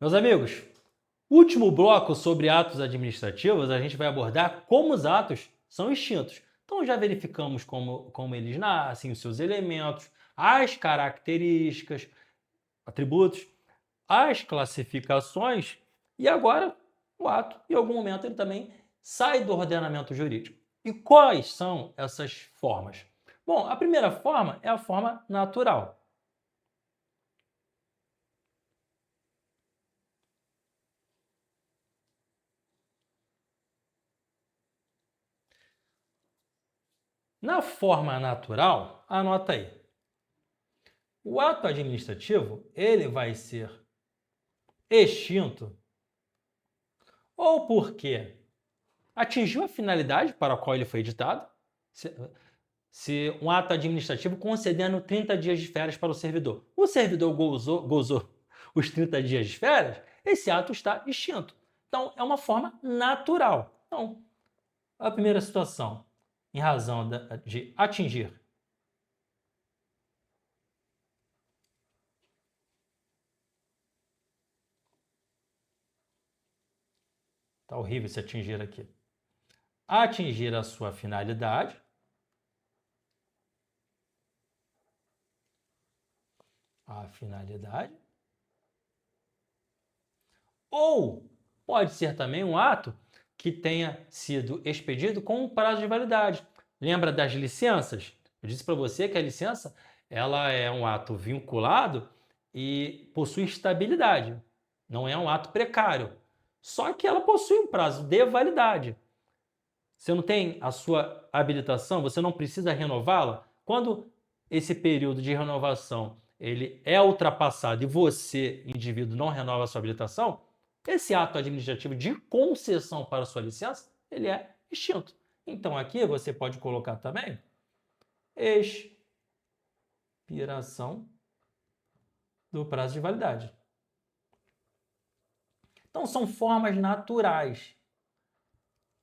Meus amigos, último bloco sobre atos administrativos, a gente vai abordar como os atos são extintos. Então já verificamos como eles nascem, os seus elementos, as características, atributos, as classificações e agora o ato, em algum momento, ele também sai do ordenamento jurídico. E quais são essas formas? Bom, a primeira forma é a forma natural. Na forma natural, anota aí. O ato administrativo, ele vai ser extinto ou porque atingiu a finalidade para a qual ele foi editado, se um ato administrativo concedendo 30 dias de férias para o servidor gozou os 30 dias de férias, esse ato está extinto. Então, é uma forma natural. Então, a primeira situação, em razão de atingir tá horrível se atingir aqui. Atingir a sua finalidade. A finalidade. Ou pode ser também um ato que tenha sido expedido com um prazo de validade. Lembra das licenças? Eu disse para você que a licença ela é um ato vinculado e possui estabilidade. Não é um ato precário. Só que ela possui um prazo de validade. Você não tem a sua habilitação, você não precisa renová-la. Quando esse período de renovação ele é ultrapassado e você, indivíduo, não renova a sua habilitação, esse ato administrativo de concessão para a sua licença, ele é extinto. Então aqui você pode colocar também expiração do prazo de validade. Então são formas naturais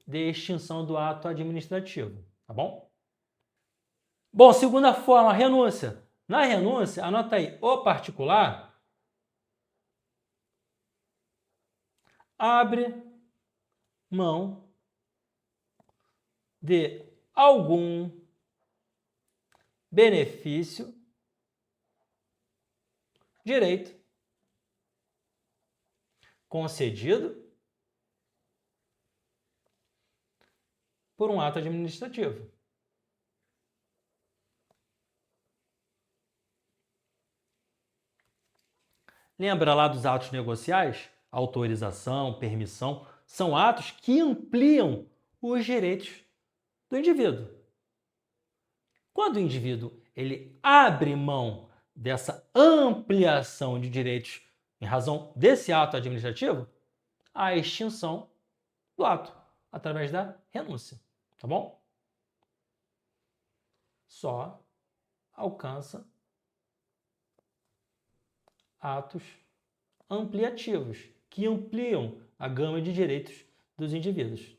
de extinção do ato administrativo, tá bom? Bom, segunda forma, renúncia. Na renúncia, anota aí, o particular abre mão de algum benefício, direito concedido por um ato administrativo. Lembra lá dos atos negociais? Autorização, permissão, são atos que ampliam os direitos do indivíduo. Quando o indivíduo ele abre mão dessa ampliação de direitos em razão desse ato administrativo, há a extinção do ato através da renúncia, tá bom? Só alcança atos ampliativos, que ampliam a gama de direitos dos indivíduos.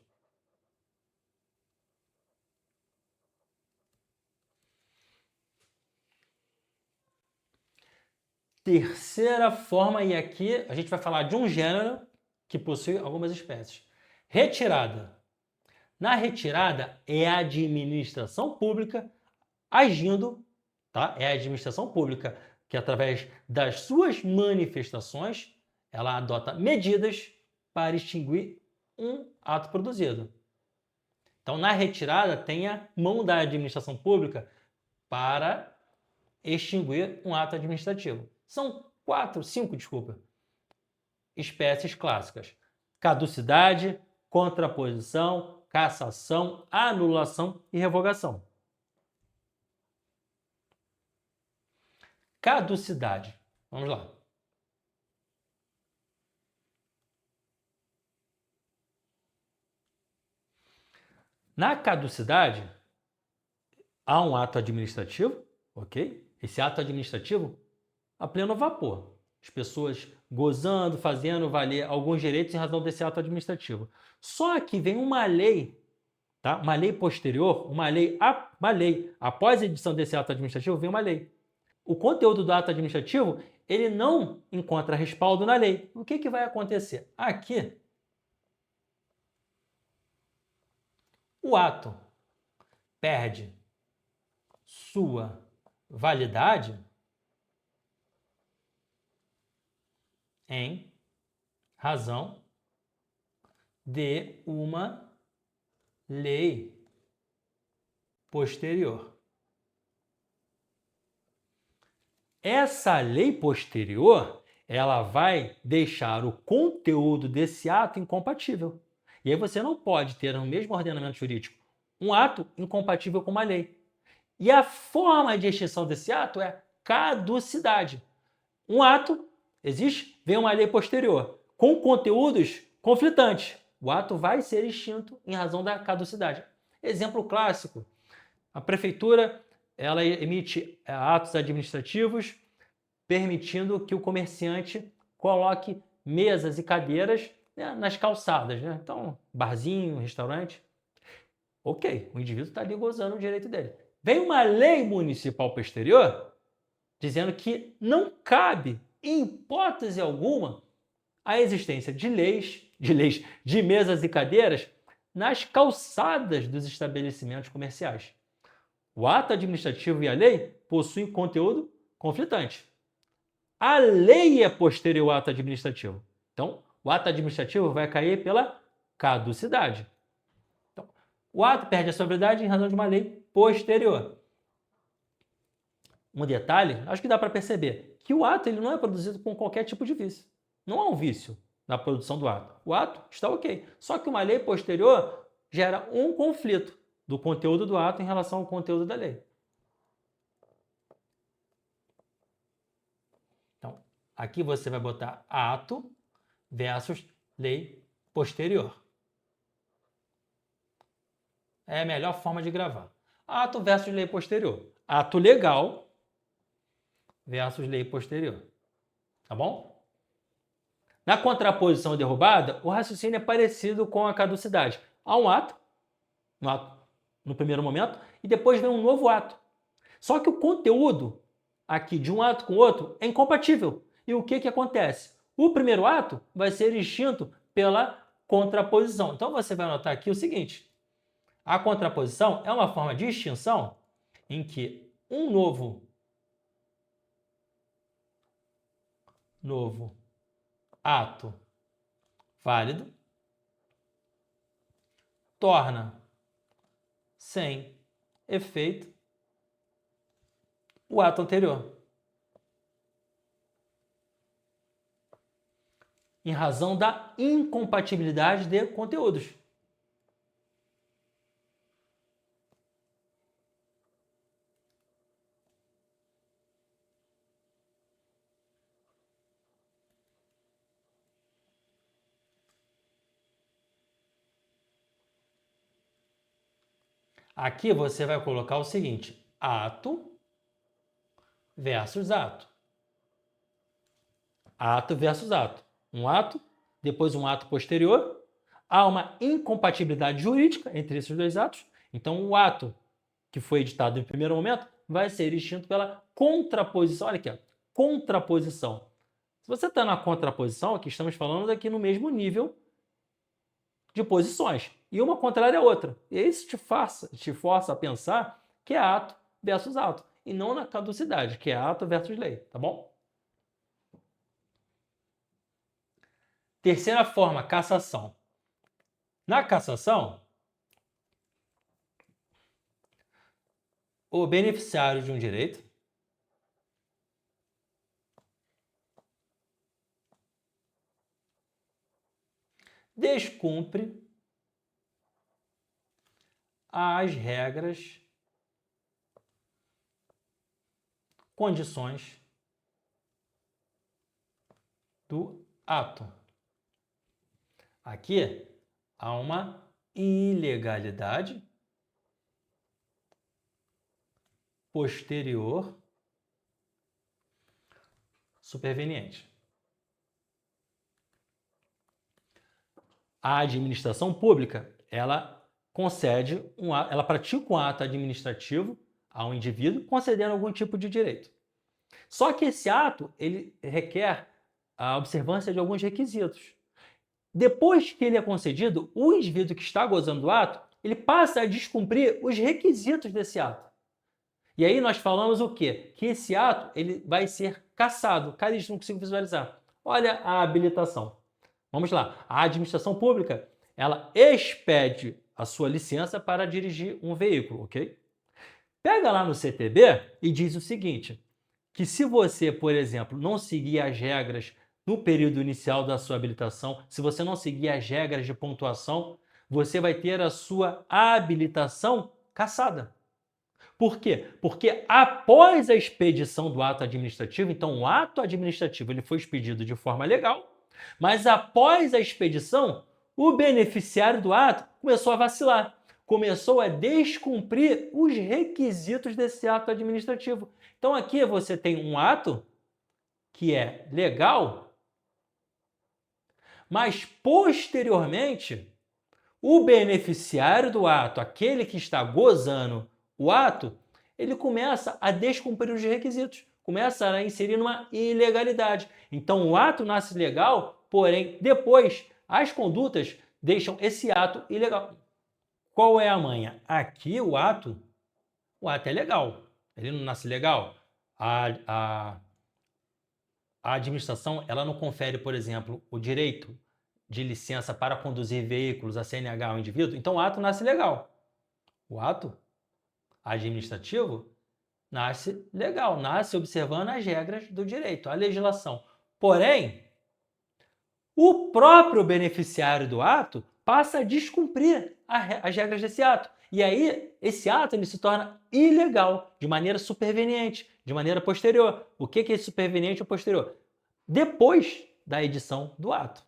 Terceira forma, e aqui a gente vai falar de um gênero que possui algumas espécies. Retirada. Na retirada é a administração pública agindo, tá? É a administração pública que através das suas manifestações, ela adota medidas para extinguir um ato produzido. Então, na retirada, tem a mão da administração pública para extinguir um ato administrativo. São cinco espécies clássicas: caducidade, contraposição, cassação, anulação e revogação. Caducidade. Vamos lá. Na caducidade, há um ato administrativo, ok? Esse ato administrativo a pleno vapor. As pessoas gozando, fazendo valer alguns direitos em razão desse ato administrativo. Só que vem uma lei, tá? Uma lei posterior, uma lei após a edição desse ato administrativo, vem uma lei. O conteúdo do ato administrativo ele não encontra respaldo na lei. O que vai acontecer? Aqui, o ato perde sua validade em razão de uma lei posterior. Essa lei posterior, ela vai deixar o conteúdo desse ato incompatível. E aí você não pode ter no mesmo ordenamento jurídico um ato incompatível com uma lei. E a forma de extinção desse ato é caducidade. Um ato existe, vem uma lei posterior, com conteúdos conflitantes. O ato vai ser extinto em razão da caducidade. Exemplo clássico, a prefeitura ela emite atos administrativos permitindo que o comerciante coloque mesas e cadeiras, né, nas calçadas. Né? Então, barzinho, restaurante. Ok, o indivíduo está ali gozando o direito dele. Vem uma lei municipal posterior dizendo que não cabe, em hipótese alguma, a existência de mesas e cadeiras nas calçadas dos estabelecimentos comerciais. O ato administrativo e a lei possuem conteúdo conflitante. A lei é posterior ao ato administrativo. Então, o ato administrativo vai cair pela caducidade. Então, o ato perde a sua validade em razão de uma lei posterior. Um detalhe, acho que dá para perceber, que o ato ele não é produzido com qualquer tipo de vício. Não há um vício na produção do ato. O ato está ok. Só que uma lei posterior gera um conflito do conteúdo do ato em relação ao conteúdo da lei. Então, aqui você vai botar ato versus lei posterior. É a melhor forma de gravar. Ato versus lei posterior. Ato legal versus lei posterior. Tá bom? Na contraposição derrubada, o raciocínio é parecido com a caducidade. Há um ato no primeiro momento, e depois vem um novo ato. Só que o conteúdo aqui de um ato com o outro é incompatível. E o que acontece? O primeiro ato vai ser extinto pela contraposição. Então você vai notar aqui o seguinte: a contraposição é uma forma de extinção em que um novo ato válido torna sem efeito o ato anterior, em razão da incompatibilidade de conteúdos. Aqui você vai colocar o seguinte: ato versus ato. Ato versus ato. Um ato, depois um ato posterior. Há uma incompatibilidade jurídica entre esses dois atos. Então, o ato que foi editado em primeiro momento vai ser extinto pela contraposição. Olha aqui, ó, contraposição. Se você está na contraposição, aqui estamos falando aqui no mesmo nível de posições. E uma contrária à outra. E isso te força a pensar que é ato versus ato. E não na caducidade, que é ato versus lei. Tá bom? Terceira forma, cassação. Na cassação, o beneficiário de um direito descumpre as regras, condições do ato. Aqui há uma ilegalidade posterior superveniente. A administração pública, ela pratica um ato administrativo a um indivíduo concedendo algum tipo de direito. Só que esse ato ele requer a observância de alguns requisitos. Depois que ele é concedido, o indivíduo que está gozando do ato, ele passa a descumprir os requisitos desse ato. E aí nós falamos o quê? Que esse ato ele vai ser cassado. Cara, isso não consigo visualizar. Olha a habilitação. Vamos lá. A administração pública, ela expede a sua licença para dirigir um veículo, ok? Pega lá no CTB e diz o seguinte, que se você, por exemplo, não seguir as regras no período inicial da sua habilitação, se você não seguir as regras de pontuação, você vai ter a sua habilitação cassada. Por quê? Porque após a expedição do ato administrativo, então o ato administrativo ele foi expedido de forma legal, mas após a expedição, o beneficiário do ato começou a vacilar, começou a descumprir os requisitos desse ato administrativo. Então aqui você tem um ato que é legal, mas posteriormente o beneficiário do ato, aquele que está gozando o ato, ele começa a descumprir os requisitos, começa a inserir uma ilegalidade. Então o ato nasce legal, porém depois as condutas deixam esse ato ilegal. Qual é a manha? Aqui o ato é legal. Ele não nasce legal. A administração ela não confere, por exemplo, o direito de licença para conduzir veículos, a CNH ao indivíduo. Então o ato nasce legal. O ato administrativo nasce legal, nasce observando as regras do direito, a legislação. Porém, o próprio beneficiário do ato passa a descumprir as regras desse ato. E aí, esse ato ele se torna ilegal, de maneira superveniente, de maneira posterior. O que é superveniente ou posterior? Depois da edição do ato.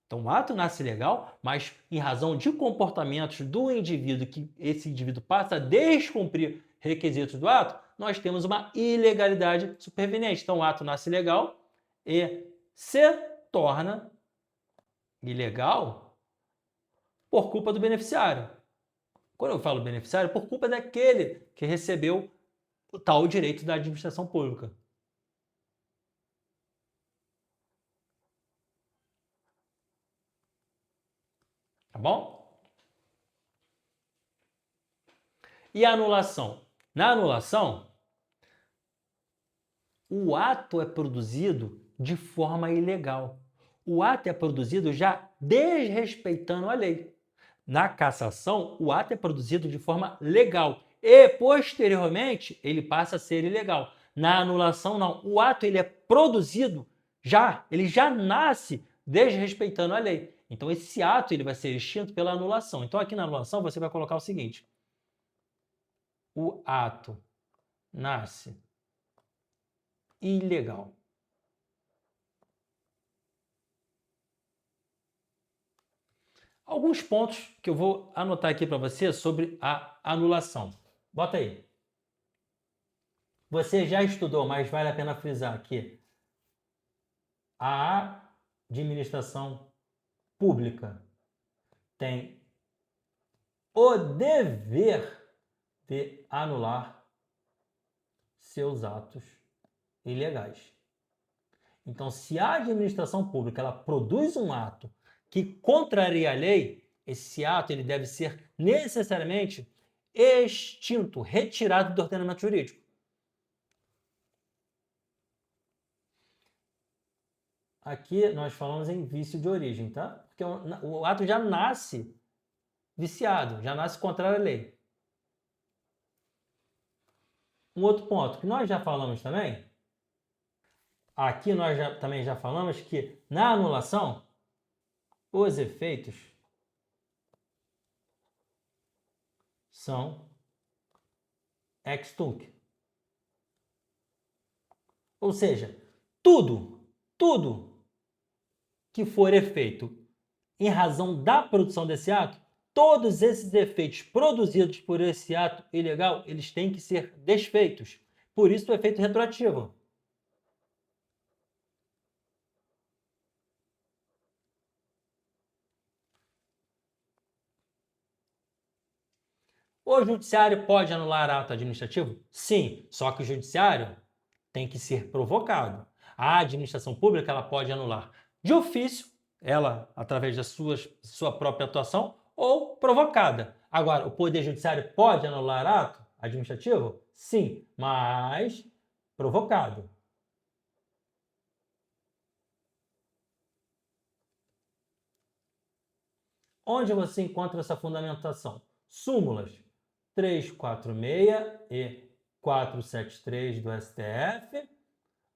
Então, o ato nasce legal, mas em razão de comportamentos do indivíduo, que esse indivíduo passa a descumprir requisitos do ato, nós temos uma ilegalidade superveniente. Então, o ato nasce legal e se torna ilegal por culpa do beneficiário. Quando eu falo beneficiário, por culpa daquele que recebeu o tal direito da administração pública. Tá bom? E a anulação? Na anulação, o ato é produzido de forma ilegal. O ato é produzido já desrespeitando a lei. Na cassação, o ato é produzido de forma legal e, posteriormente, ele passa a ser ilegal. Na anulação, não. O ato ele é produzido ele já nasce desrespeitando a lei. Então, esse ato ele vai ser extinto pela anulação. Então, aqui na anulação, você vai colocar o seguinte. O ato nasce ilegal. Alguns pontos que eu vou anotar aqui para você sobre a anulação. Bota aí. Você já estudou, mas vale a pena frisar que a administração pública tem o dever de anular seus atos ilegais. Então, se a administração pública ela produz um ato que contraria a lei, esse ato ele deve ser necessariamente extinto, retirado do ordenamento jurídico. Aqui nós falamos em vício de origem, tá? Porque o ato já nasce viciado, já nasce contrário à lei. Um outro ponto que nós já falamos também, aqui nós também já falamos que na anulação, os efeitos são ex tunc. Ou seja, tudo que for efeito em razão da produção desse ato, todos esses efeitos produzidos por esse ato ilegal, eles têm que ser desfeitos. Por isso o efeito retroativo. O judiciário pode anular ato administrativo? Sim, só que o judiciário tem que ser provocado. A administração pública ela pode anular de ofício, ela através da sua própria atuação, ou provocada. Agora, o Poder Judiciário pode anular ato administrativo? Sim, mas provocado. Onde você encontra essa fundamentação? Súmulas 346 e 473 do STF,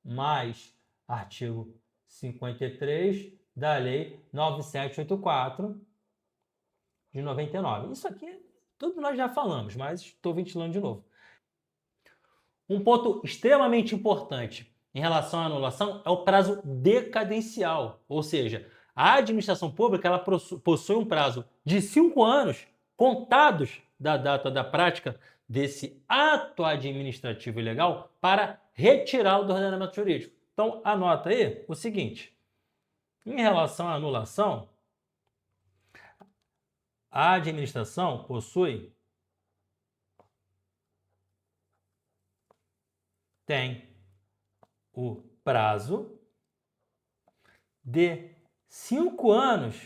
mais artigo 53 da Lei 9784 de 99. Isso aqui tudo nós já falamos, mas estou ventilando de novo. Um ponto extremamente importante em relação à anulação é o prazo decadencial, ou seja, a administração pública ela possui um prazo de 5 anos contados da data da prática desse ato administrativo ilegal para retirá-lo do ordenamento jurídico. Então, anota aí o seguinte: em relação à anulação, a administração tem o prazo de 5 anos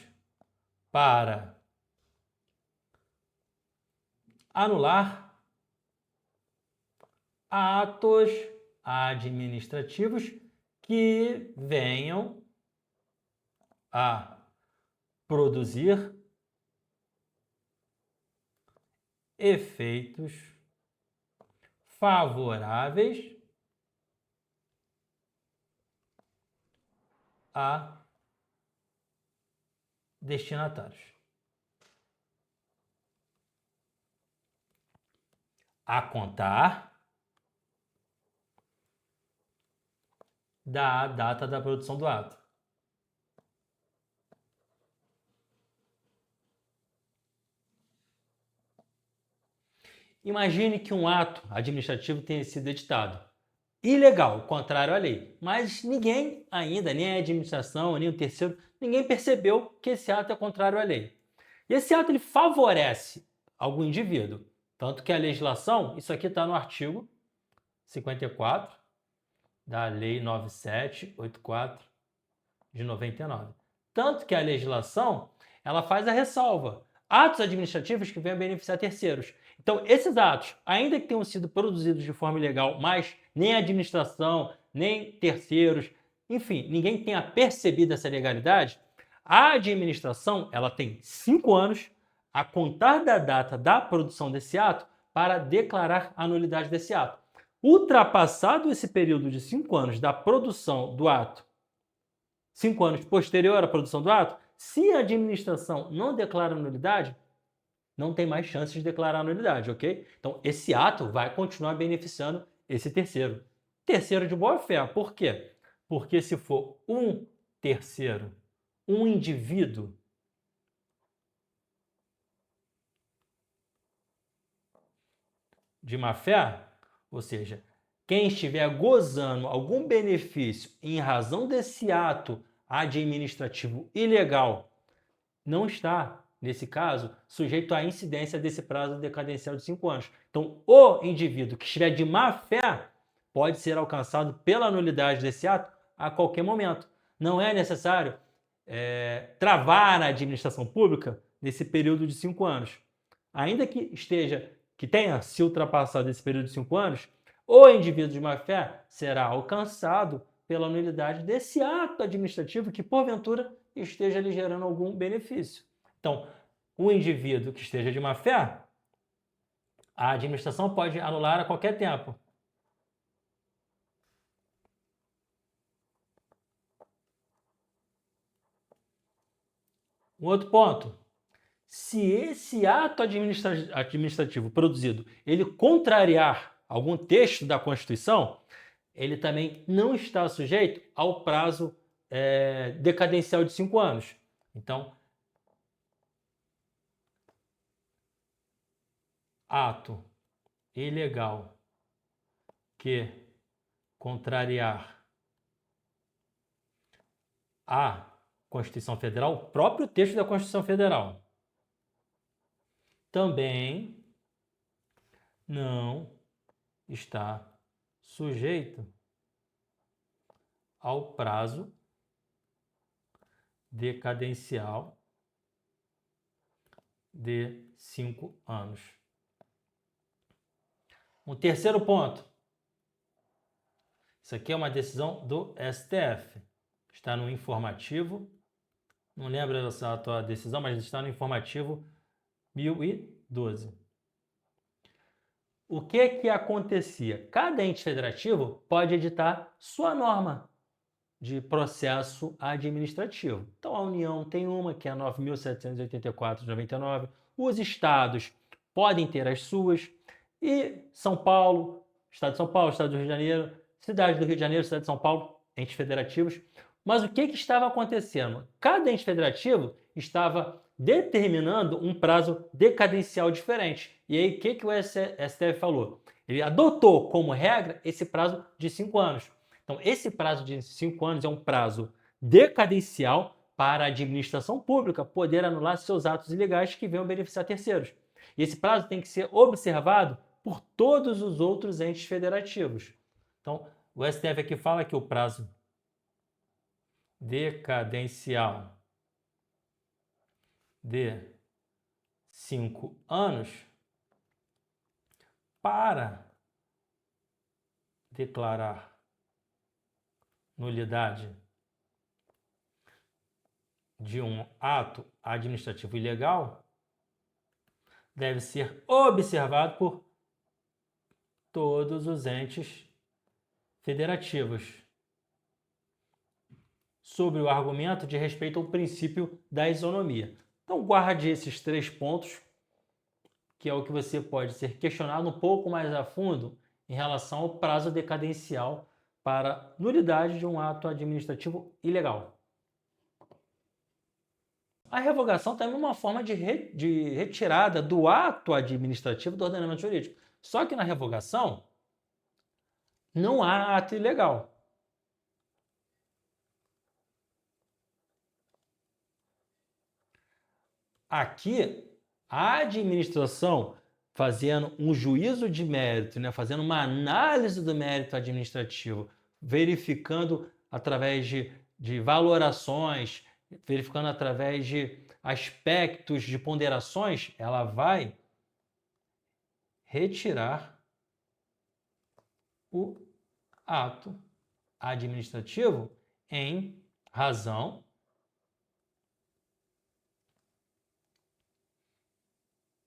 para anular atos administrativos que venham a produzir efeitos favoráveis a destinatários. A contar da data da produção do ato. Imagine que um ato administrativo tenha sido editado ilegal, contrário à lei, mas ninguém ainda, nem a administração, nem o terceiro, ninguém percebeu que esse ato é contrário à lei. E esse ato ele favorece algum indivíduo, tanto que a legislação, isso aqui está no artigo 54 da Lei 9784 de 99. Tanto que a legislação ela faz a ressalva: atos administrativos que venham beneficiar terceiros. Então, esses atos, ainda que tenham sido produzidos de forma ilegal, mas nem a administração, nem terceiros, enfim, ninguém tenha percebido essa ilegalidade, a administração ela tem 5 anos a contar da data da produção desse ato para declarar a nulidade desse ato. Ultrapassado esse período de 5 anos da produção do ato, 5 anos posterior à produção do ato, se a administração não declara nulidade, não tem mais chances de declarar nulidade, ok? Então, esse ato vai continuar beneficiando esse terceiro. Terceiro de boa fé. Por quê? Porque se for um terceiro, um indivíduo, de má fé, ou seja, quem estiver gozando algum benefício em razão desse ato administrativo ilegal, não está, nesse caso, sujeito à incidência desse prazo decadencial de 5 anos. Então, o indivíduo que estiver de má fé pode ser alcançado pela nulidade desse ato a qualquer momento. Não é necessário travar a administração pública nesse período de 5 anos. Ainda que tenha se ultrapassado esse período de 5 anos, o indivíduo de má fé será alcançado pela nulidade desse ato administrativo que, porventura, esteja lhe gerando algum benefício. Então, o indivíduo que esteja de má fé, a administração pode anular a qualquer tempo. Um outro ponto: se esse ato administrativo produzido ele contrariar algum texto da Constituição, ele também não está sujeito ao prazo decadencial de 5 anos. Então, ato ilegal que contrariar a Constituição Federal, o próprio texto da Constituição Federal, também não está sujeito ao prazo decadencial de 5 anos. Um terceiro ponto. Isso aqui é uma decisão do STF. Está no informativo. Não lembro essa tua decisão, mas está no informativo 1012. O que acontecia? Cada ente federativo pode editar sua norma de processo administrativo. Então, a União tem uma, que é a 9.784 de 99. Os estados podem ter as suas. E São Paulo, Estado de São Paulo, Estado do Rio de Janeiro, Cidade do Rio de Janeiro, Cidade de São Paulo, entes federativos. Mas o que estava acontecendo? Cada ente federativo estava determinando um prazo decadencial diferente. E aí, o que o STF falou? Ele adotou como regra esse prazo de 5 anos. Então, esse prazo de 5 anos é um prazo decadencial para a administração pública poder anular seus atos ilegais que venham beneficiar terceiros. E esse prazo tem que ser observado por todos os outros entes federativos. Então, o STF aqui fala que o prazo decadencial de 5 anos para declarar nulidade de um ato administrativo ilegal deve ser observado por todos os entes federativos, sobre o argumento de respeito ao princípio da isonomia. Então, guarde esses 3 pontos, que é o que você pode ser questionado um pouco mais a fundo em relação ao prazo decadencial para nulidade de um ato administrativo ilegal. A revogação também é uma forma de retirada do ato administrativo do ordenamento jurídico. Só que na revogação não há ato ilegal. Aqui, a administração fazendo um juízo de mérito, né, fazendo uma análise do mérito administrativo, verificando através de valorações, verificando através de aspectos de ponderações, ela vai retirar o ato administrativo em razão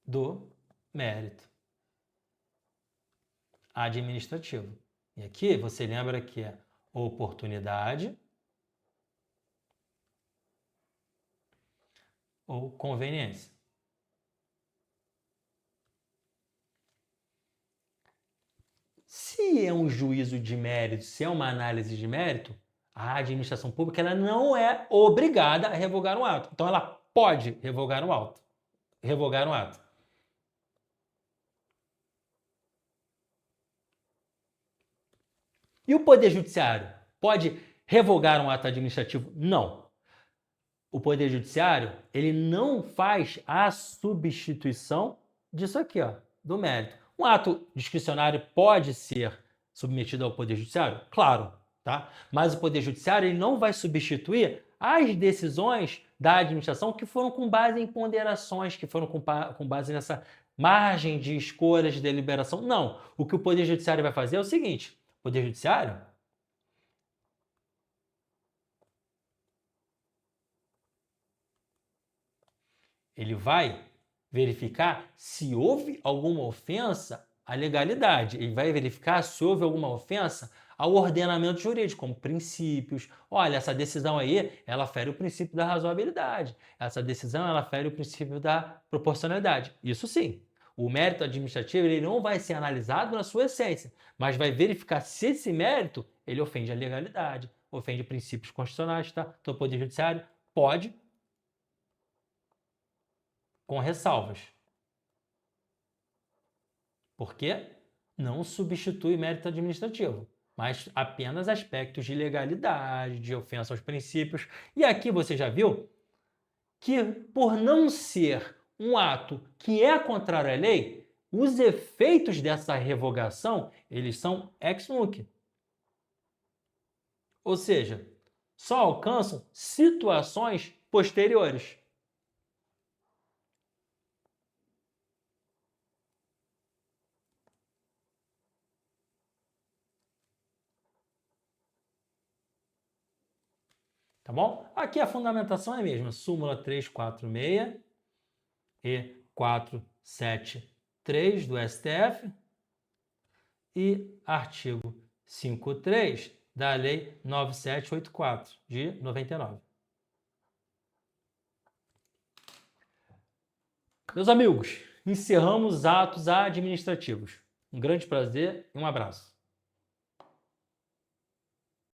do mérito administrativo. E aqui você lembra que é oportunidade ou conveniência. Se é um juízo de mérito, se é uma análise de mérito, a administração pública ela não é obrigada a revogar um ato. Então ela pode revogar um ato. E o Poder Judiciário pode revogar um ato administrativo? Não. O Poder Judiciário, ele não faz a substituição disso aqui, ó, do mérito. Um ato discricionário pode ser submetido ao Poder Judiciário? Claro, tá? Mas o Poder Judiciário ele não vai substituir as decisões da administração que foram com base em ponderações, que foram com base nessa margem de escolhas de deliberação. Não. O que o Poder Judiciário vai fazer é o seguinte: o Poder Judiciário ele vai verificar se houve alguma ofensa à legalidade. Ele vai verificar se houve alguma ofensa ao ordenamento jurídico, como princípios. Olha, essa decisão aí, ela fere o princípio da razoabilidade. Essa decisão, ela fere o princípio da proporcionalidade. Isso sim. O mérito administrativo ele não vai ser analisado na sua essência, mas vai verificar se esse mérito ele ofende a legalidade, ofende princípios constitucionais, tá? Então, o Poder Judiciário pode, com ressalvas. Porque não substitui mérito administrativo, mas apenas aspectos de legalidade, de ofensa aos princípios. E aqui você já viu que, por não ser um ato que é contrário à lei, os efeitos dessa revogação, eles são ex nunc. Ou seja, só alcançam situações posteriores. Tá bom? Aqui a fundamentação é a mesma. Súmula 346 e 473 do STF e artigo 53 da Lei 9784 de 99. Meus amigos, encerramos atos administrativos. Um grande prazer e um abraço.